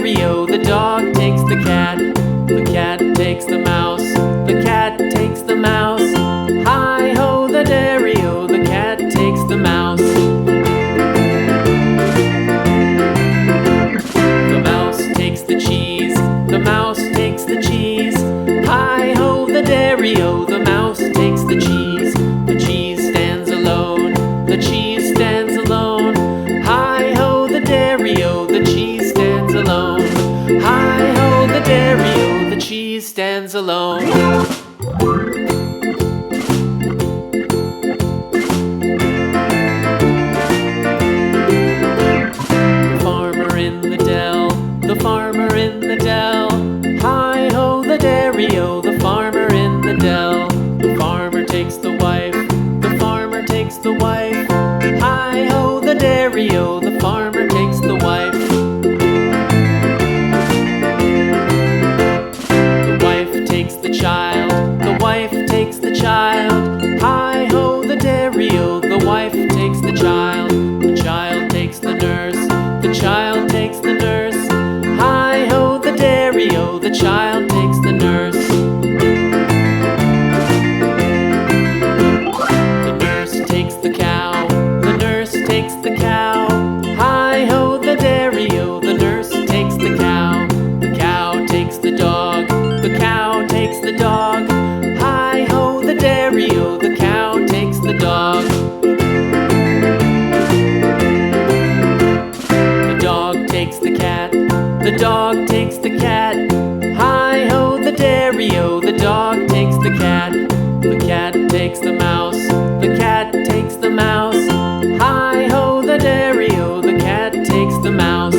dairy-o, the dog takes the cat. The cat takes the mouse. The cat takes the mouse. Hi-ho, the dairy-o, the cat takes the mouse. The mouse takes the cheese. The mouse takes the cheese. Hi-ho, the dairy-o, the mouse takes the cheese. The cheese stands alone. The cheese stands alone. Hi-ho, the dairy-o, the cheese stands alone. Hi-ho, the dairy-o, the cheese stands alone. The farmer in the dell. The farmer in the dell. Hi-ho, the dairy-o, the farmer in the dell. The farmer takes the wife. The farmer takes the wife. Hi-ho, the dairy-o, the farmer takes the wife. The wife takes the child. The wife takes the child. Hi-ho, the dairy-o, the wife takes the child. The child takes the nurse. The child takes the nurse. Hi-ho, the dairy-o, the child takes the nurse. The nurse takes the cow. The nurse takes the cow. Hi-ho, the dairy-o, the nurse takes the cow. The cow takes the dog. The cow takes the dog. Hi-ho, the dairy-o, the cow takes the dog. The dog takes the cat. The dog takes the cat. Hi-ho, the dairy-o, the dog takes the cat. The cat takes the mouse. The cat takes the mouse. Hi-ho, the dairy-o, the cat takes the mouse.